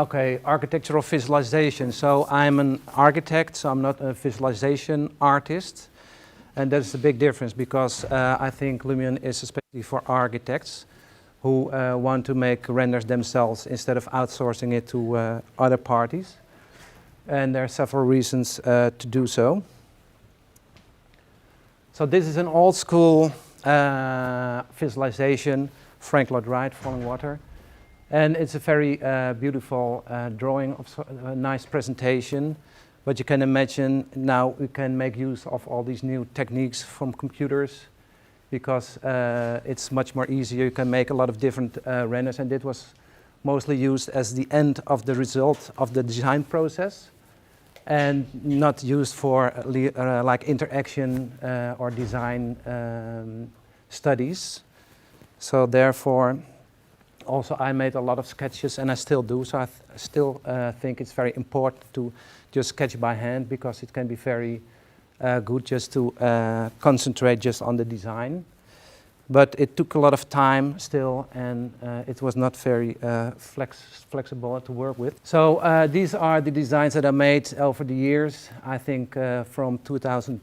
Okay, architectural visualization. So I'm an architect, so I'm not a visualization artist. And that's a big difference because I think Lumion is especially for architects who want to make renders themselves instead of outsourcing it to other parties. And there are several reasons to do so. So this is an old school visualization, Frank Lloyd Wright, Falling Water. And it's a very beautiful drawing of a nice presentation. But you can imagine now we can make use of all these new techniques from computers because it's much more easier. You can make a lot of different renders, and it was mostly used as the end of the result of the design process and not used for like interaction or design studies. So therefore, also I made a lot of sketches, and I still do, so I still think it's very important to just sketch by hand because it can be very good just to concentrate just on the design. But it took a lot of time still, and it was not very flexible to work with. So these are the designs that I made over the years, I think from 2000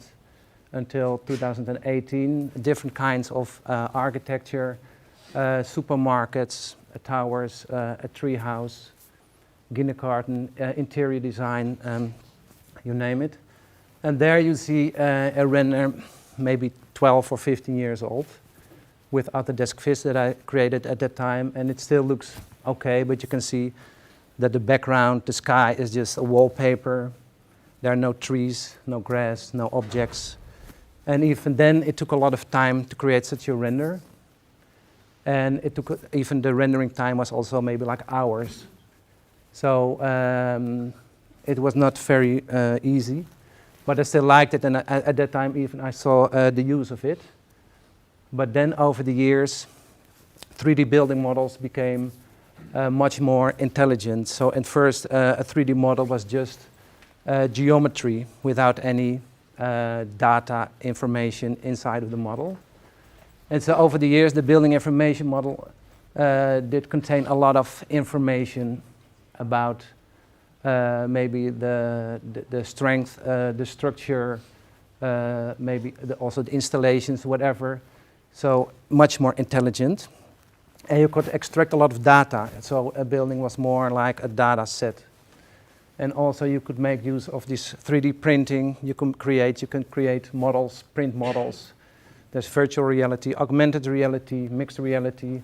until 2018, different kinds of architecture, supermarkets, towers, a tree house, kindergarten, interior design, you name it. And there you see a render maybe 12 or 15 years old with Autodesk Viz that I created at that time, and it still looks okay, but you can see that the background, the sky is just a wallpaper. There are no trees, no grass, no objects. And even then it took a lot of time to create such a render. And it took, even the rendering time was also maybe like hours. So it was not very easy, but I still liked it, and at that time even I saw the use of it. But then over the years, 3D building models became much more intelligent. So at first a 3D model was just geometry without any data information inside of the model. And so over the years, the building information model did contain a lot of information about maybe the strength, the structure, maybe also the installations, whatever. So much more intelligent. And you could extract a lot of data. So a building was more like a data set. And also you could make use of this 3D printing. You can create models, print models. There's virtual reality, augmented reality, mixed reality,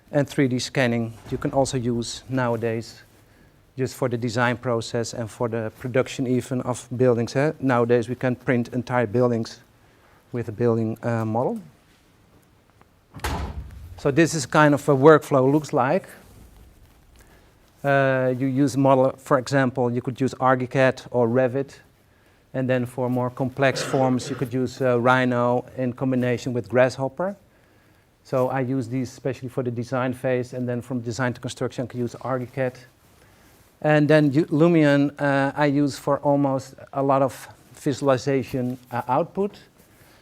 and 3D scanning. You can also use nowadays just for the design process and for the production even of buildings. Nowadays we can print entire buildings with a building model. So this is kind of a workflow looks like. You use model, for example, you could use ArchiCAD or Revit. And then for more complex forms, you could use Rhino in combination with Grasshopper. So I use these especially for the design phase, and then from design to construction, I could use ArchiCAD. And then Lumion I use for almost a lot of visualization output.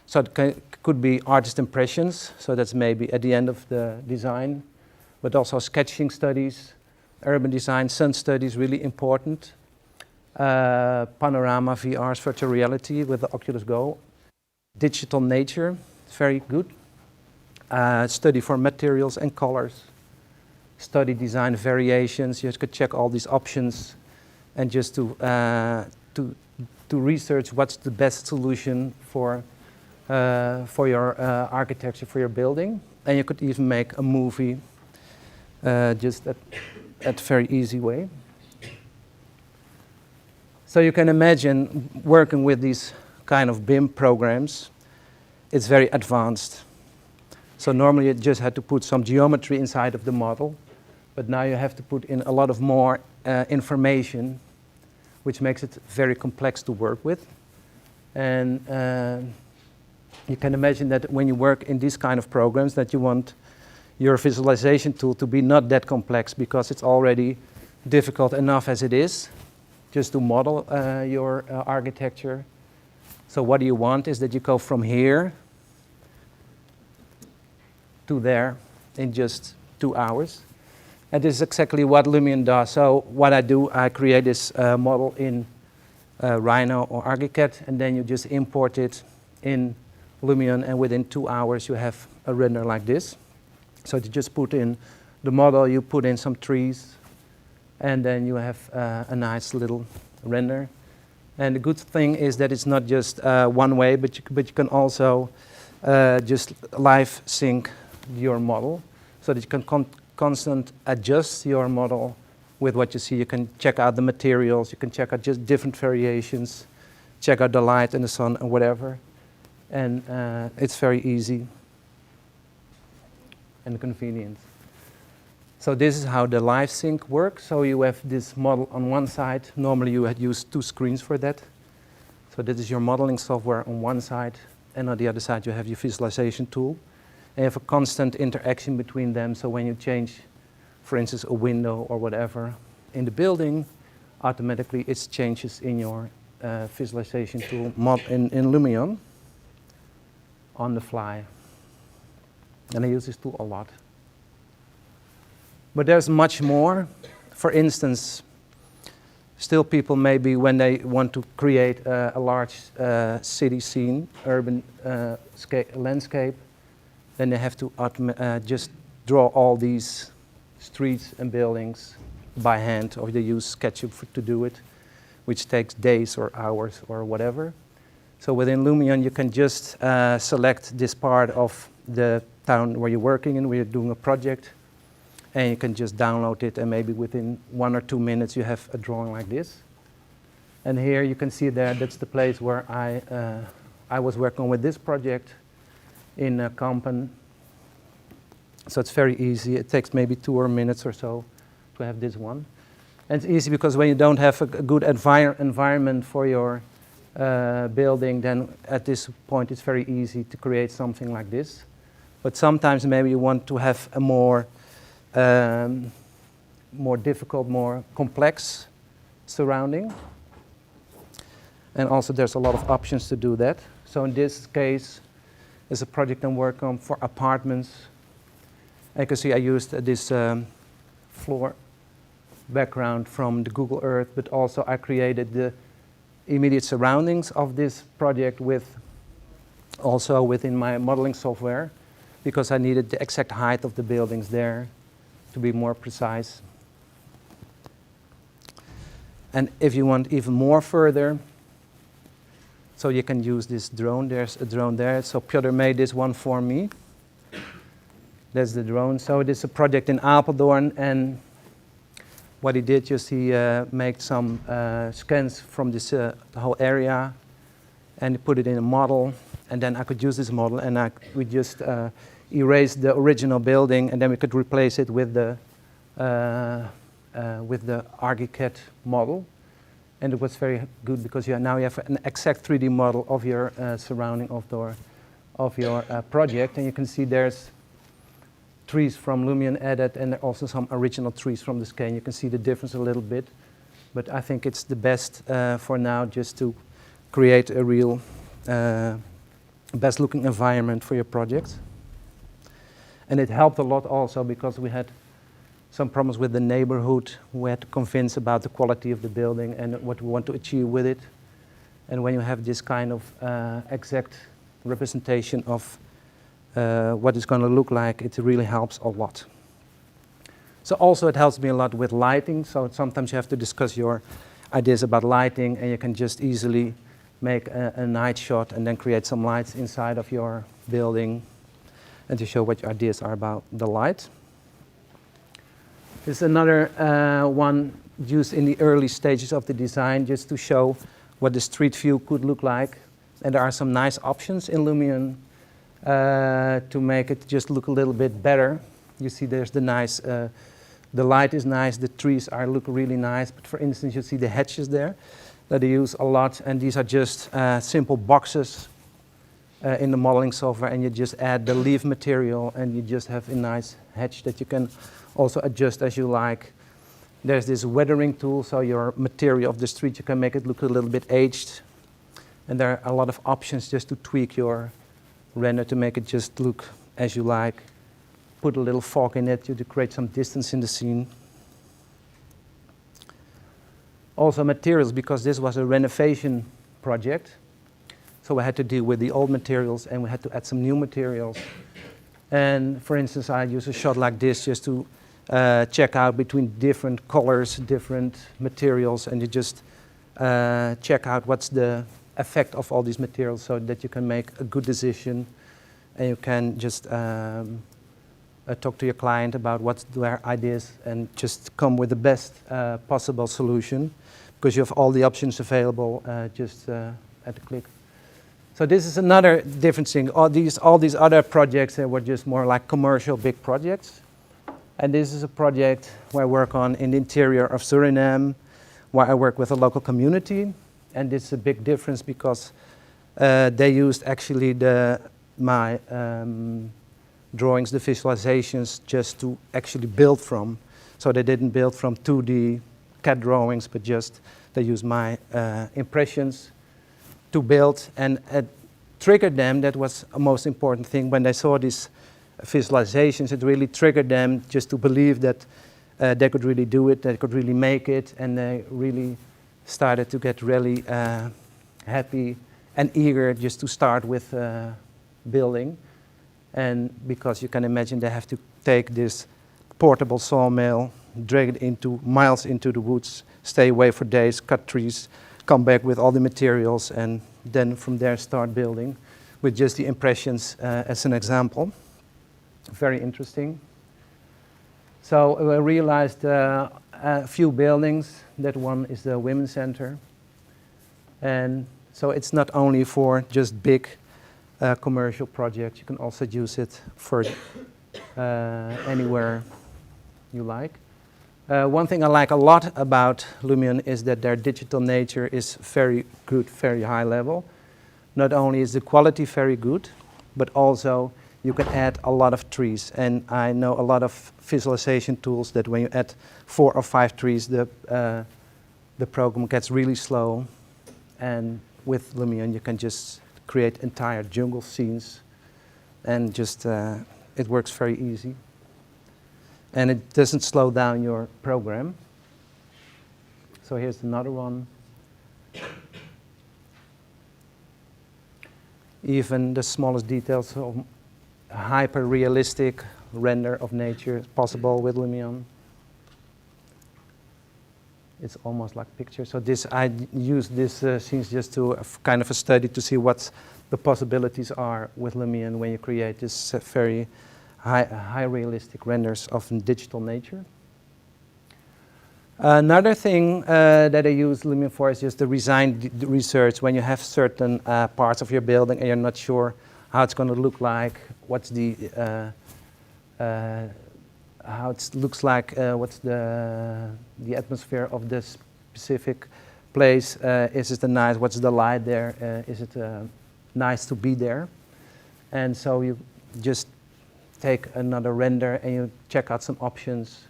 So it could be artist impressions, so that's maybe at the end of the design, but also sketching studies, urban design, sun studies, really important. Panorama VR's virtual reality with the Oculus Go. Digital nature, very good. Study for materials and colors. Study design variations. You could check all these options and just to research what's the best solution for your architecture, for your building. And you could even make a movie just at very easy way. So you can imagine working with these kind of BIM programs. It's very advanced. So normally you just had to put some geometry inside of the model, but now you have to put in a lot of more information, which makes it very complex to work with. And you can imagine that when you work in these kind of programs that you want your visualization tool to be not that complex because it's already difficult enough as it is. Just to model your architecture. So what do you want is that you go from here to there in just 2 hours. And this is exactly what Lumion does. So what I do, I create this model in Rhino or ArchiCAD, and then you just import it in Lumion, and within 2 hours you have a render like this. So you just put in the model, you put in some trees, and then you have a nice little render. And the good thing is that it's not just one way, but you can also just live sync your model, so that you can constant adjust your model with what you see. You can check out the materials, you can check out just different variations, check out the light and the sun and whatever. And it's very easy and convenient. So this is how the live sync works. So you have this model on one side. Normally you had used 2 screens for that. So this is your modeling software on one side, and on the other side you have your visualization tool. And you have a constant interaction between them. So when you change, for instance, a window or whatever in the building, automatically it changes in your visualization tool in Lumion on the fly. And I use this tool a lot. But there's much more. For instance, still people maybe when they want to create a large city scene, urban landscape, then they have to just draw all these streets and buildings by hand, or they use SketchUp to do it, which takes days or hours or whatever. So within Lumion you can just select this part of the town where you're working in, where you're doing a project, and you can just download it, and maybe within 1 or 2 minutes you have a drawing like this. And here you can see there, that's the place where I was working with this project in Kampen. So it's very easy. It takes maybe 2 minutes or so to have this one. And it's easy because when you don't have a good environment for your building, then at this point it's very easy to create something like this. But sometimes maybe you want to have a more difficult, more complex surrounding. And also there's a lot of options to do that. So in this case, it's a project I'm working on for apartments. You can see I used this floor background from the Google Earth, but also I created the immediate surroundings of this project also within my modeling software, because I needed the exact height of the buildings there to be more precise. And if you want even more further, so you can use this drone. There's a drone there. So Piotr made this one for me. That's the drone. So this is a project in Apeldoorn, and what he did is he made some scans from this the whole area, and he put it in a model, and then I could use this model, and we just erased the original building, and then we could replace it with the ArchiCAD model. And it was very good because now you have an exact 3D model of your surrounding of your project, and you can see there's trees from Lumion added, and there are also some original trees from the scan. You can see the difference a little bit, but I think it's the best for now, just to create a real best looking environment for your project. And it helped a lot also because we had some problems with the neighborhood. We had to convince about the quality of the building and what we want to achieve with it. And when you have this kind of exact representation of what it's going to look like, it really helps a lot. So also it helps me a lot with lighting. So sometimes you have to discuss your ideas about lighting, and you can just easily make a night shot and then create some lights inside of your building, and to show what your ideas are about the light. This is another one used in the early stages of the design, just to show what the street view could look like. And there are some nice options in Lumion to make it just look a little bit better. You see there's the nice, the light is nice, the trees look really nice, but for instance you see the hedges there that I use a lot, and these are just simple boxes in the modeling software, and you just add the leaf material and you just have a nice hedge that you can also adjust as you like. There's this weathering tool, so your material of the street, you can make it look a little bit aged, and there are a lot of options just to tweak your render to make it just look as you like. put a little fog in it to create some distance in the scene. Also materials, because this was a renovation project. So we had to deal with the old materials and we had to add some new materials. And for instance, I use a shot like this just to check out between different colors, different materials, and you just check out what's the effect of all these materials so that you can make a good decision and you can just talk to your client about what's their ideas and just come with the best possible solution, because you have all the options available just at a click. So this is another different thing. All these other projects were just more like commercial big projects. And this is a project where I work on in the interior of Suriname, where I work with a local community. And this is a big difference because they used actually my drawings, the visualizations, just to actually build from. So they didn't build from 2D CAD drawings, but just they used my impressions to build, and it triggered them. That was a most important thing. When they saw these visualizations, it really triggered them just to believe that they could really do it, they could really make it, and they really started to get really happy and eager just to start with building. And because you can imagine they have to take this portable sawmill, drag it into miles into the woods, stay away for days, cut trees, come back with all the materials, and then from there start building with just the impressions as an example. Very interesting. So we realized a few buildings. That one is the Women's Center. And so it's not only for just big commercial projects, you can also use it for anywhere you like. One thing I like a lot about Lumion is that their digital nature is very good, very high level. Not only is the quality very good, but also you can add a lot of trees. And I know a lot of visualization tools that when you add 4 or 5 trees, the program gets really slow. And with Lumion, you can just create entire jungle scenes, and just it works very easy. And it doesn't slow down your program. So here's another one. Even the smallest details, so hyper-realistic render of nature is possible with Lumion. It's almost like picture. So this, I use this scenes just to kind of a study to see what the possibilities are with Lumion when you create this very high realistic renders of digital nature. Another thing that I use Lumion for is just the design research. When you have certain parts of your building and you're not sure how it's going to look like, what's the how it looks like, what's the atmosphere of this specific place? Is it nice? What's the light there? Is it nice to be there? And so you just take another render and you check out some options.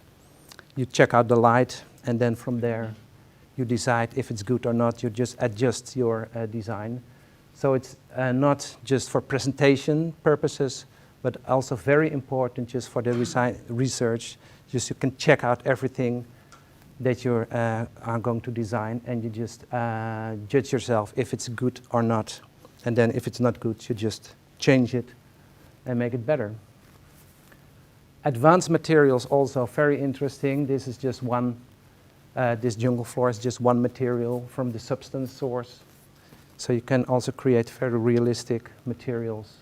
You check out the light, and then from there you decide if it's good or not. You just adjust your design. So it's not just for presentation purposes, but also very important just for the research. Just you can check out everything that you are going to design, and you just judge yourself if it's good or not. And then if it's not good, you just change it and make it better. Advanced materials also very interesting. This is just one, this jungle floor is just one material from the substance source. So you can also create very realistic materials.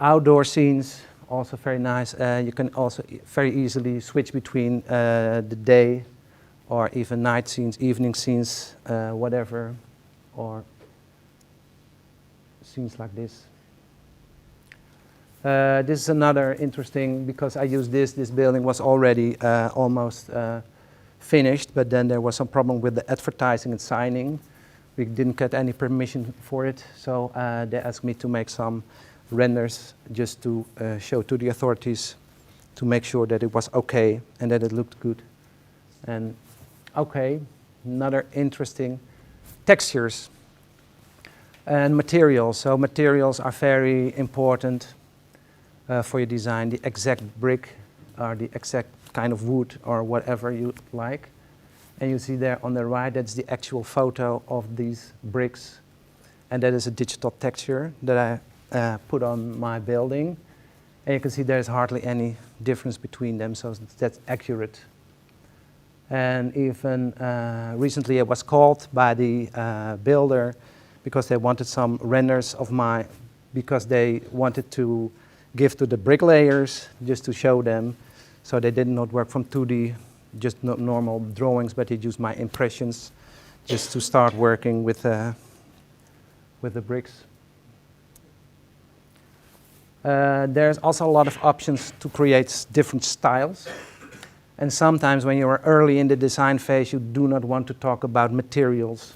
Outdoor scenes, also very nice. You can also very easily switch between the day or even night scenes, evening scenes, whatever, or scenes like this. This is another interesting, because I used this building was already almost finished, but then there was some problem with the advertising and signing. We didn't get any permission for it, so they asked me to make some renders just to show to the authorities to make sure that it was okay and that it looked good. And okay, another interesting, textures and materials. So materials are very important. for your design, the exact brick or the exact kind of wood or whatever you like. And you see there on the right, that's the actual photo of these bricks. And that is a digital texture that I put on my building. And you can see there's hardly any difference between them, so that's accurate. And even recently I was called by the builder because they wanted some renders of because they wanted to give to the bricklayers just to show them. So they did not work from 2D, just not normal drawings, but they used my impressions just to start working with the bricks. There's also a lot of options to create different styles. And sometimes when you are early in the design phase, you do not want to talk about materials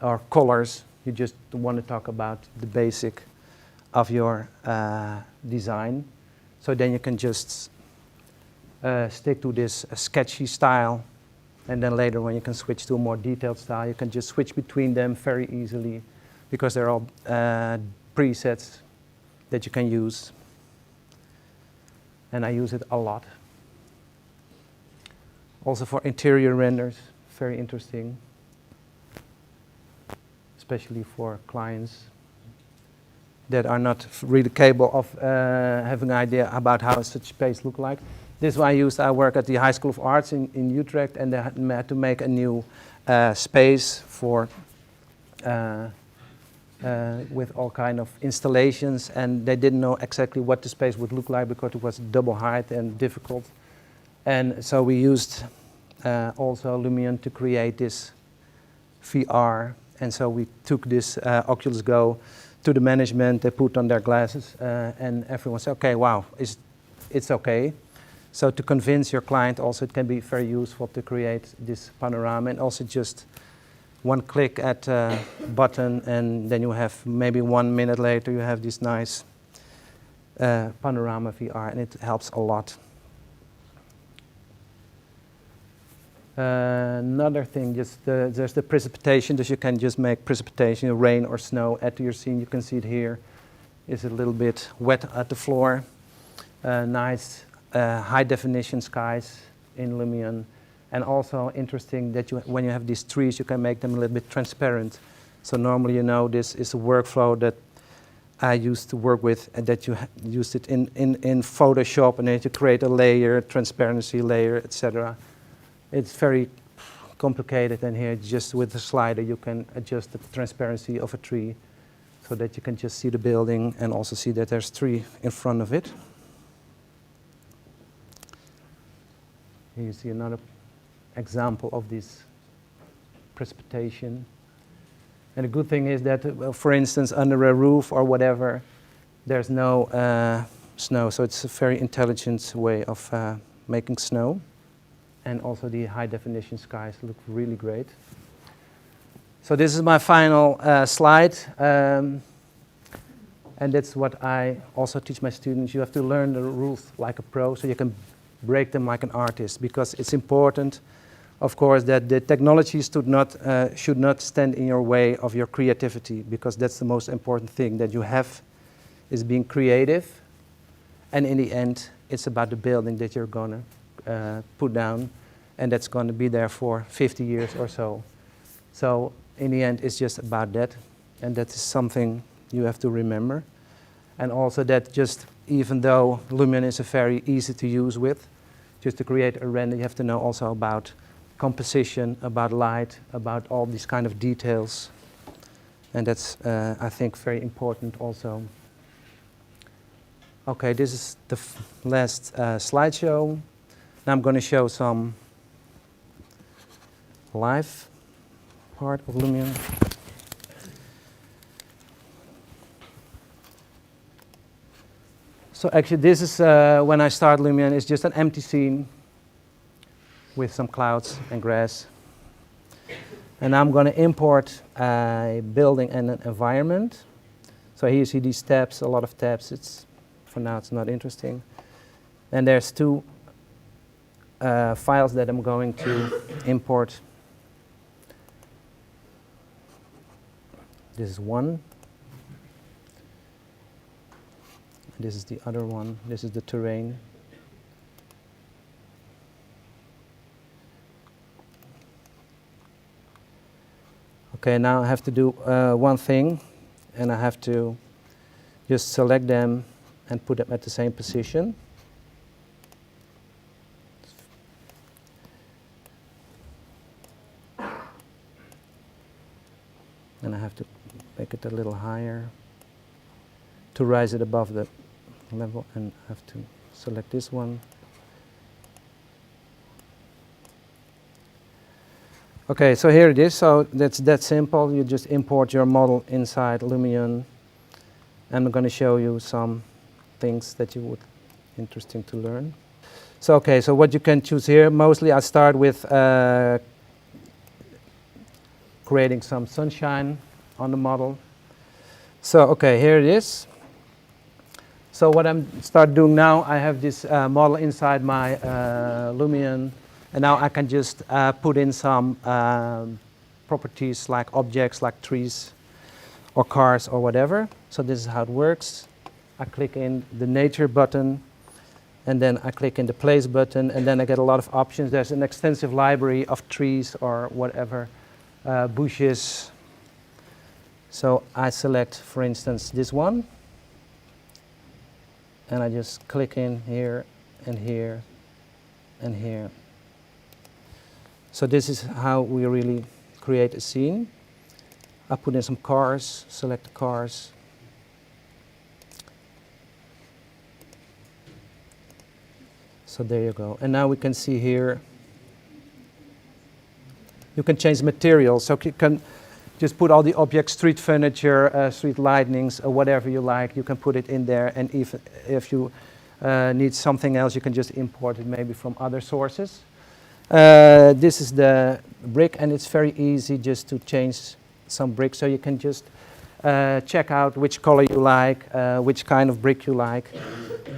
or colors. You just want to talk about the basic of your design. So then you can just stick to this sketchy style. And then later when you can switch to a more detailed style, you can just switch between them very easily because they're all presets that you can use. And I use it a lot. Also for interior renders, very interesting, especially for clients that are not really capable of having an idea about how such space look like. This one I work at the High School of Arts in Utrecht, and they had to make a new space for with all kind of installations, and they didn't know exactly what the space would look like because it was double height and difficult. And so we used also Lumion to create this VR. And so we took this Oculus Go to the management, they put on their glasses, and everyone said, okay, wow, it's okay. So to convince your client also, it can be very useful to create this panorama, and also just one click at a button, and then you have maybe 1 minute later, you have this nice panorama VR, and it helps a lot. Another thing, there's the precipitation, so you can just make precipitation, rain or snow, add to your scene. You can see it here. It's a little bit wet at the floor. Nice high definition skies in Lumion. And also interesting that when you have these trees, you can make them a little bit transparent. So normally, you know, this is a workflow that I used to work with, and that you used it in Photoshop, and then you create a layer, transparency layer, etc. It's very complicated, and here just with the slider you can adjust the transparency of a tree so that you can just see the building and also see that there's tree in front of it. Here you see another example of this precipitation. And the good thing is that, for instance, under a roof or whatever, there's no snow, so it's a very intelligent way of making snow. And also the high definition skies look really great. So this is my final slide. And that's what I also teach my students. You have to learn the rules like a pro so you can break them like an artist, because it's important, of course, that the technology should not stand in your way of your creativity, because that's the most important thing that you have, is being creative. And in the end, it's about the building that you're going to put down, and that's going to be there for 50 years or so. So in the end, it's just about that, and that is something you have to remember. And also that just, even though Lumion is a very easy to use with, just to create a render, you have to know also about composition, about light, about all these kind of details. And that's, I think, very important also. Okay, this is the last slideshow. Now I'm going to show some live part of Lumion. So actually this is, when I start Lumion, it's just an empty scene with some clouds and grass. And I'm going to import a building and an environment. So here you see these tabs, a lot of tabs. For now it's not interesting. And there's two files that I'm going to import. This is one. This is the other one. This is the terrain. Okay, now I have to do one thing, and I have to just select them and put them at the same position. And I have to make it a little higher to rise it above the level, and I have to select this one. Okay, so here it is. So that's that simple. You just import your model inside Lumion. And I'm going to show you some things that you would interesting to learn. So okay, so what you can choose here, mostly I start with creating some sunshine on the model. So okay, here it is. So what I'm start doing now, I have this model inside my Lumion, and now I can just put in some properties like objects, like trees or cars or whatever. So this is how it works. I click in the nature button, and then I click in the place button, and then I get a lot of options. There's an extensive library of trees or whatever, bushes. So I select, for instance, this one, and I just click in here and here and here. So this is how we really create a scene. I put in some cars, select the cars. So there you go. And now we can see here, you can change materials. So you can just put all the objects, street furniture, street lightnings, or whatever you like. You can put it in there. And if you need something else, you can just import it maybe from other sources. This is the brick, and it's very easy just to change some brick. So you can just check out which color you like, which kind of brick you like.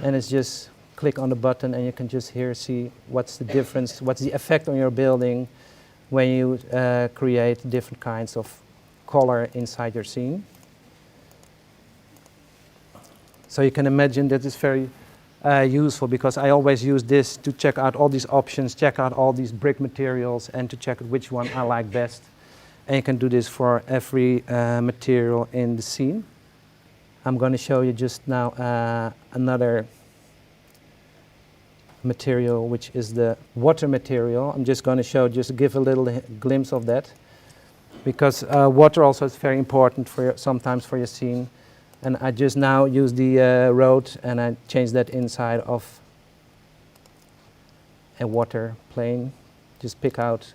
And it's just click on the button, and you can just here see what's the difference, what's the effect on your building when you create different kinds of color inside your scene. So you can imagine that it's very useful, because I always use this to check out all these options, check out all these brick materials, and to check which one I like best. And you can do this for every material in the scene. I'm going to show you just now another material, which is the water material. I'm just going to show, just give a little glimpse of that, because water also is very important for sometimes for your scene. And I just now use the road, and I change that inside of a water plane. Just pick out,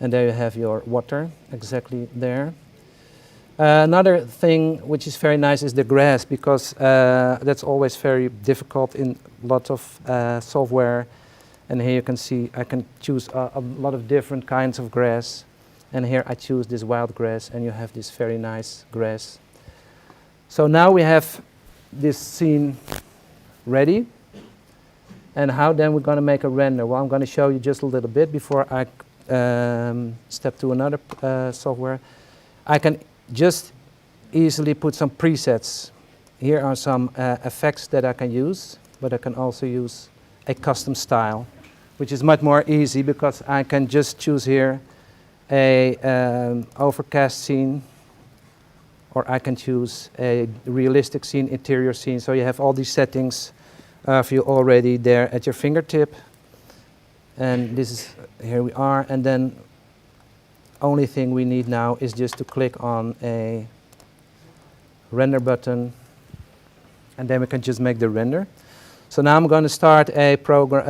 and there you have your water exactly there. Another thing which is very nice is the grass, because that's always very difficult in lots of software. And here you can see I can choose a lot of different kinds of grass. And here I choose this wild grass, and you have this very nice grass. So now we have this scene ready. And how then we're going to make a render? Well, I'm going to show you just a little bit before I step to another software. I can just easily put some presets. Here are some effects that I can use, but I can also use a custom style, which is much more easy, because I can just choose here a overcast scene, or I can choose a realistic scene, interior scene. So you have all these settings for you already there at your fingertip. And this is, here we are. And then only thing we need now is just to click on a render button, and then we can just make the render. So now I'm going to start a program,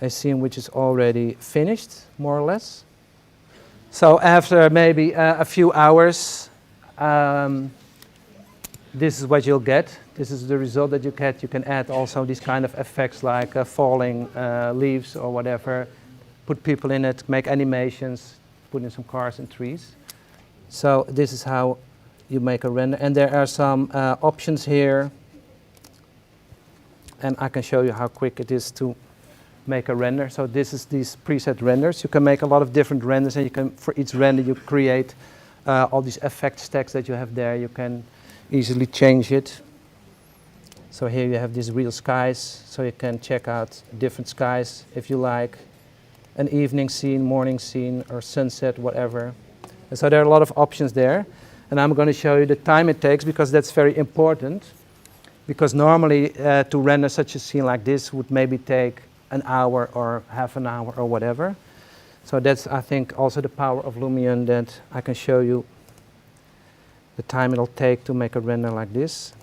a scene which is already finished, more or less. So after maybe a few hours, this is what you'll get. This is the result that you get. You can add also these kind of effects like falling leaves or whatever. Put people in it, make animations, put in some cars and trees. So this is how you make a render. And there are some options here. And I can show you how quick it is to make a render. So this is these preset renders. You can make a lot of different renders, and you can, for each render, you create all these effect stacks that you have there. You can easily change it. So here you have these real skies, so you can check out different skies if you like. An evening scene, morning scene, or sunset, whatever. And so there are a lot of options there. And I'm going to show you the time it takes, because that's very important. Because normally to render such a scene like this would maybe take an hour or half an hour or whatever. So that's, I think, also the power of Lumion, that I can show you the time it'll take to make a render like this.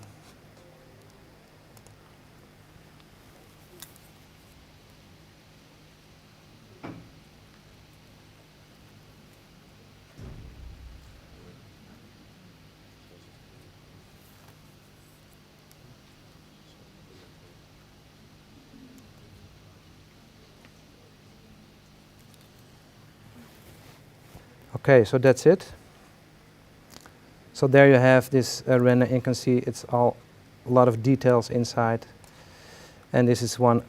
Okay, so that's it. So there you have this render. You can see it's a lot of details inside. And this is one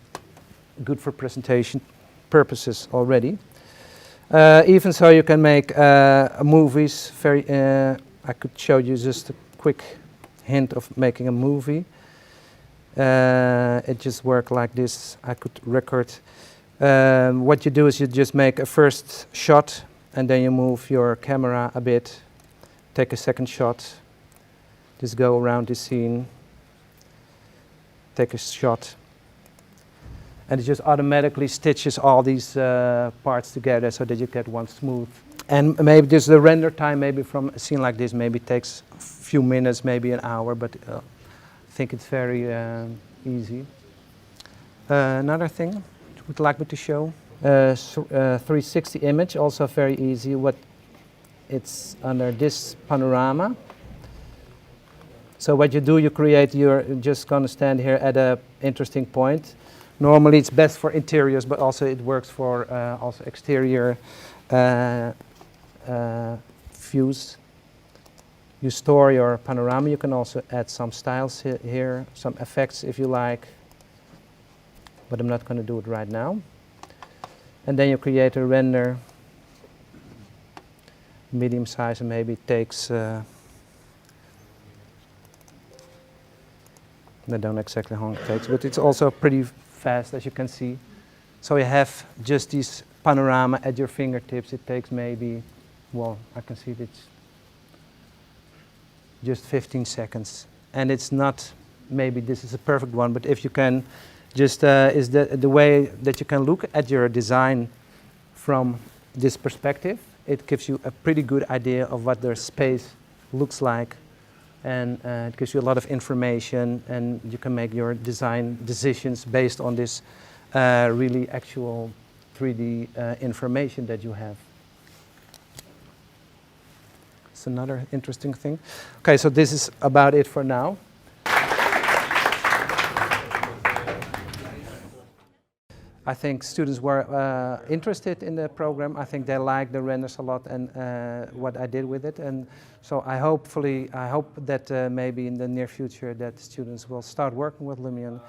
good for presentation purposes already. Even so, you can make movies. I could show you just a quick hint of making a movie. It just works like this. I could record. What you do is you just make a first shot, and then you move your camera a bit, take a second shot, just go around the scene, take a shot, and it just automatically stitches all these parts together so that you get one smooth. And maybe just the render time, maybe from a scene like this, maybe takes a few minutes, maybe an hour, but I think it's very easy. Another thing you would like me to show? 360 image, also very easy. It's under this panorama. So what you do, you create you're just going to stand here at an interesting point. Normally it's best for interiors, but also it works for also exterior views. You store your panorama. You can also add some styles here, some effects if you like, but I'm not going to do it right now. And then you create a render, medium size, and maybe it takes, I don't know exactly how long it takes, but it's also pretty fast, as you can see. So you have just this panorama at your fingertips. It takes maybe, well, I can see it's just 15 seconds. And it's not, maybe this is a perfect one, but if you can just is the way that you can look at your design from this perspective. It gives you a pretty good idea of what their space looks like, and it gives you a lot of information, and you can make your design decisions based on this really actual 3D information that you have. It's another interesting thing. Okay, so this is about it for now. I think students were interested in the program. I think they liked the renders a lot and what I did with it. And so I hope that maybe in the near future that students will start working with Lumion.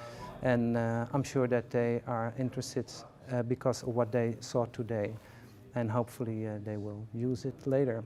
And I'm sure that they are interested because of what they saw today. And hopefully they will use it later.